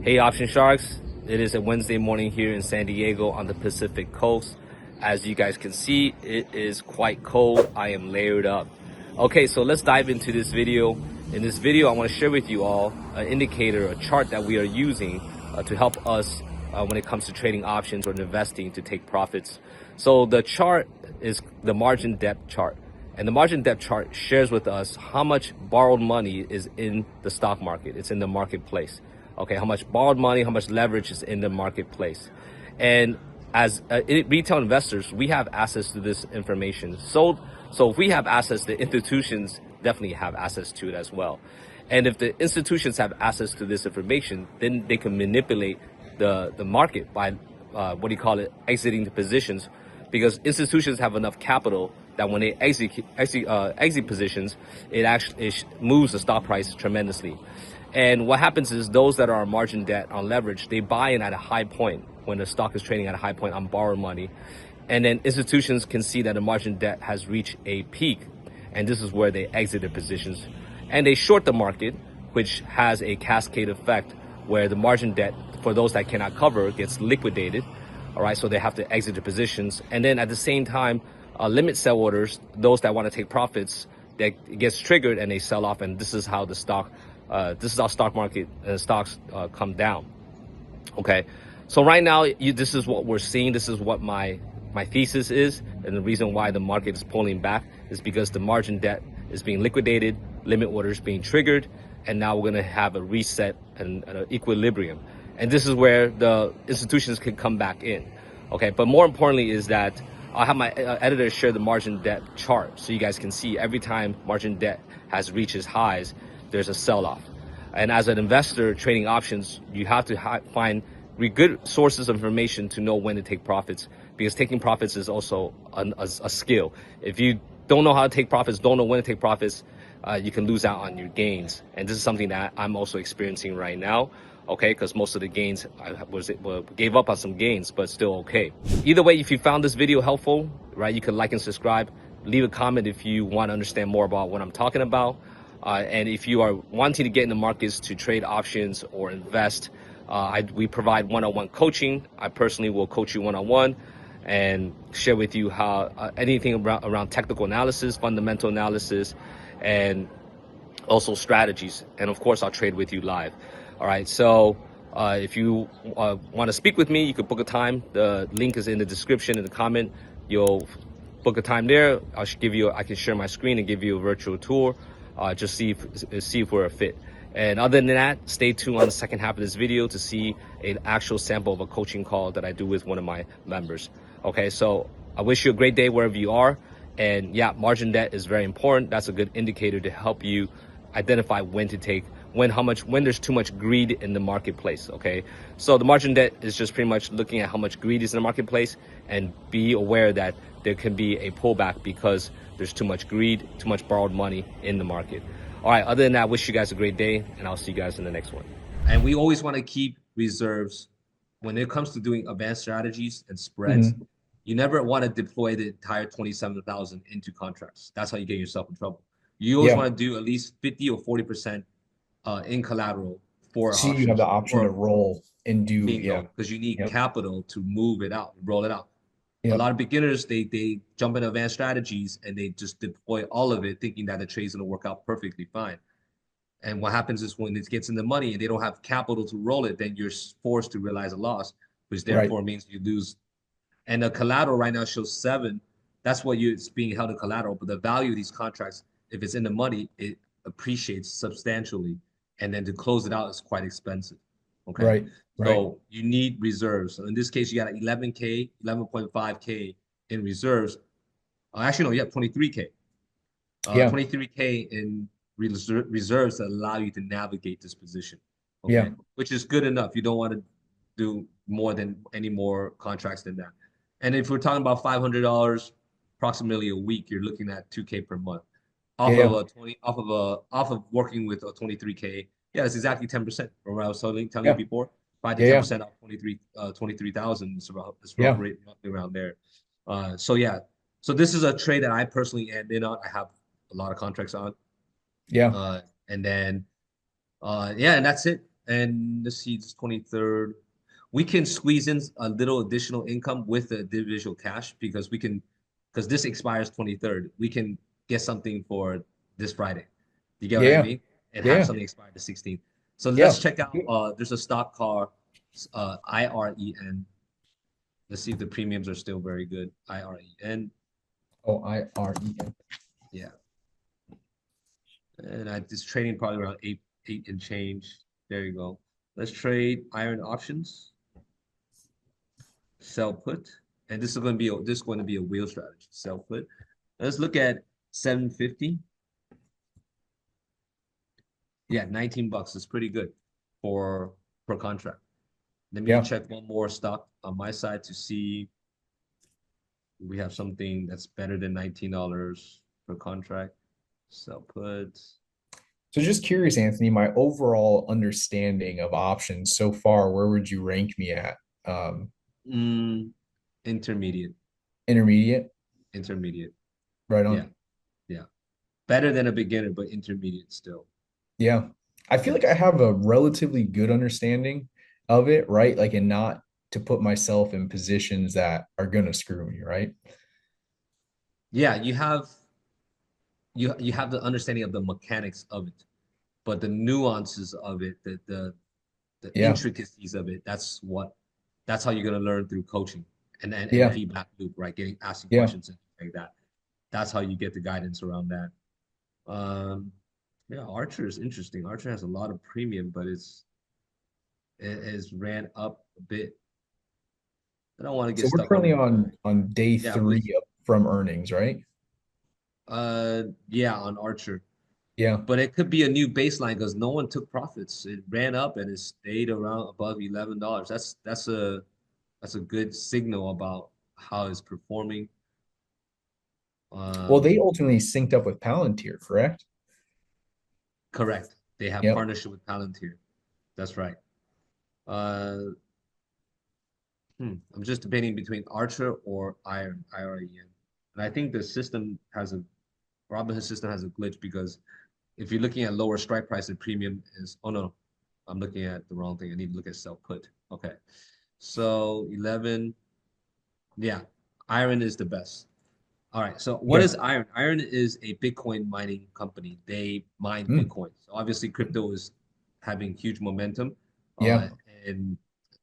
Hey Option Sharks, it is a Wednesday morning here in San Diego on the Pacific Coast. As you guys can see, it is quite cold. I am layered up. Okay, so let's dive into this video. In this video, I want to share with you all an indicator, a chart that we are using to help us when it comes to trading options or investing to take profits. So the chart is the margin depth chart. And the margin depth chart shares with us how much borrowed money is in the stock market. It's in the marketplace. Okay, how much borrowed money, how much leverage is in the marketplace. And as retail investors, we have access to this information. So if we have access, the institutions definitely have access to it as well. And if the institutions have access to this information, then they can manipulate the market by, exiting the positions, because institutions have enough capital that when they exit positions, it moves the stock price tremendously. And what happens is those that are on margin debt, on leverage, they buy in at a high point when the stock is trading at a high point on borrowed money. And then institutions can see that the margin debt has reached a peak. And this is where they exit their positions. And they short the market, which has a cascade effect where the margin debt, for those that cannot cover, gets liquidated. All right, so they have to exit their positions. And then at the same time, limit sell orders, those that want to take profits, that gets triggered and they sell off. And this is how the stock this is how stock market stocks come down. Okay, so right now this is what we're seeing. This is what my thesis is, and the reason why the market is pulling back is because the margin debt is being liquidated, limit orders being triggered, and now we're going to have a reset and an equilibrium. And this is where the institutions can come back in. Okay, but more importantly is that I'll have my editor share the margin debt chart so you guys can see every time margin debt has reached its highs, there's a sell-off. And as an investor trading options, you have to find good sources of information to know when to take profits, because taking profits is also a skill. If you don't know how to take profits, don't know when to take profits, you can lose out on your gains. And this is something that I'm also experiencing right now, okay, because most of the gains, gave up on some gains, but still okay. Either way, if you found this video helpful, right, you can like and subscribe. Leave a comment if you want to understand more about what I'm talking about. And if you are wanting to get in the markets to trade options or invest, we provide one-on-one coaching. I personally will coach you one-on-one and share with you how anything around technical analysis, fundamental analysis, and also strategies. And of course, I'll trade with you live. All right. So if you want to speak with me, you can book a time. The link is in the description in the comment. You'll book a time there. I can share my screen and give you a virtual tour. Just see if we're a fit. And other than that, stay tuned on the second half of this video to see an actual sample of a coaching call that I do with one of my members. Okay, so I wish you a great day wherever you are. And yeah, margin debt is very important. That's a good indicator to help you identify when to take, when there's too much greed in the marketplace. Okay, so the margin debt is just pretty much looking at how much greed is in the marketplace, and be aware that there can be a pullback because there's too much greed, too much borrowed money in the market. All right, other than that, I wish you guys a great day, and I'll see you guys in the next one. And we always want to keep reserves when it comes to doing advanced strategies and spreads. You never want to deploy the entire 27,000 into contracts. That's how you get yourself in trouble. You always want to do at least 50 or 40% in collateral for So options. you have the option to roll and do, bingo, because you need capital to move it out, roll it out. A Yep. lot of beginners, they jump into advanced strategies and they just deploy all of it thinking that the trade's going to work out perfectly fine. And what happens is when it gets in the money and they don't have capital to roll it, then you're forced to realize a loss, which therefore means you lose. And the collateral right now shows 7. That's what it's being held in collateral. But the value of these contracts, if it's in the money, it appreciates substantially. And then to close it out is quite expensive. Okay. So you need reserves. So in this case, you got 11K, 11.5K in reserves. Actually, no, you have 23K. 23K in reserves that allow you to navigate this position. Okay. Which is good enough. You don't want to do any more contracts than that. And if we're talking about $500 approximately a week, you're looking at 2K per month. Off of working with a 23K. Yeah, it's exactly 10% from what I was telling you before. 5 to 10% off 23,000 is roughly around there. So yeah. So this is a trade that I personally am in on. I have a lot of contracts on. And then and that's it. And let's see, it's 23rd. We can squeeze in a little additional income with the individual cash because because this expires 23rd. We can get something for this Friday. You get what I Yeah. mean? And have Yeah. something expire the 16th. So Yeah. let's check out. There's a stock car, IREN. Let's see if the premiums are still very good. IREN. Oh, IREN. Yeah. And it's trading probably around eight and change. There you go. Let's trade iron options, sell put, and this is going to be a wheel strategy. Sell put. Let's look at 750. Yeah, 19 bucks is pretty good for per contract. Let me Yeah. check one more stock on my side to see if we have something that's better than $19 per contract. Sell put. So just curious, Anthony, my overall understanding of options so far, where would you rank me at? Um, Mm, intermediate. intermediate, Intermediate. right Yeah, on. yeah. Better than a beginner, but intermediate still. Yeah. I feel Yeah. like I have a relatively good understanding of it, right? Like, and not to put myself in positions that are gonna screw me, right? Yeah, you have the understanding of the mechanics of it, but the nuances of it, the Yeah. intricacies of it, that's how you're gonna learn through coaching and Yeah. feedback loop, right? Asking Yeah. questions and like that. That's how you get the guidance around that. Um, yeah, Archer is interesting. Archer has a lot of premium, but it has ran up a bit. I don't want to get So we're stuck on currently the on day yeah, three from earnings, right? yeah, on Archer. Yeah. But it could be a new baseline because no one took profits. It ran up and it stayed around above $11. That's a good signal about how it's performing. Well, they Um, ultimately synced up with Palantir, correct? Correct. They have Yep. partnership with Palantir. That's right. I'm just debating between Archer or IREN. And I think the system has a Robinhood system has a glitch because if you're looking at lower strike price, the premium is, oh no, I'm looking at the wrong thing. I need to look at sell put. Okay. So 11, yeah, Iron is the best. All right. So what Okay. is Iron? Iron is a Bitcoin mining company. They mine Mm. Bitcoin. So obviously crypto is having huge momentum. Uh, Yeah. and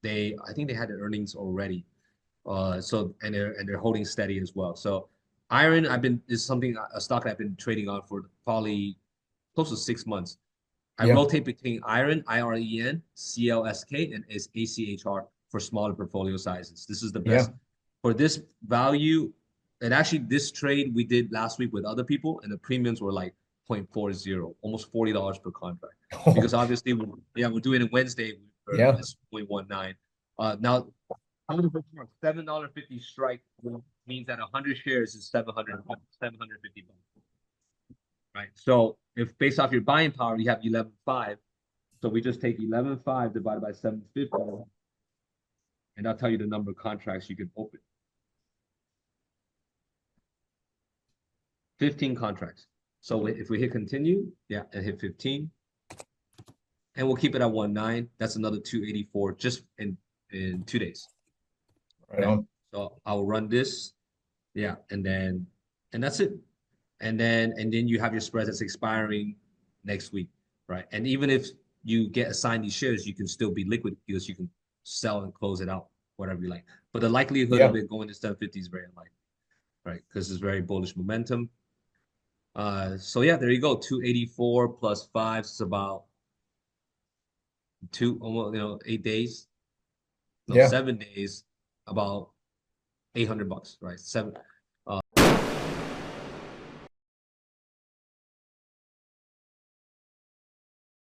I think they had their earnings already. And they're holding steady as well. So Iron, is something a stock I've been trading on for probably close to 6 months. I Yeah. rotate between Iron, IREN, CLSK, and is ACHR for smaller portfolio sizes. This is the Yeah. best for this value. And actually, this trade we did last week with other people, and the premiums were like 0.40, almost $40 per contract. Oh, Because obviously, we're doing it Wednesday, yeah. it's 0.19. Now, $7.50 strike means that 100 shares is 750 bucks, right? So if based off your buying power, you have 11.5. So we just take 11.5 divided by 750, and I'll tell you the number of contracts you can open. 15 contracts. So if we hit continue, yeah, and hit 15, and we'll keep it at 1.9. That's another 284 just in 2 days. Right Okay. on. So I'll run this, yeah, and that's it. And then you have your spread that's expiring next week, right? And even if you get assigned these shares, you can still be liquid because you can sell and close it out, whatever you like. But the likelihood of Yeah. it going to 750 is very unlikely, right? Because it's very bullish momentum. So yeah, there you go. 284 plus five is about almost 8 days, no, Yeah. 7 days, about 800 bucks, right?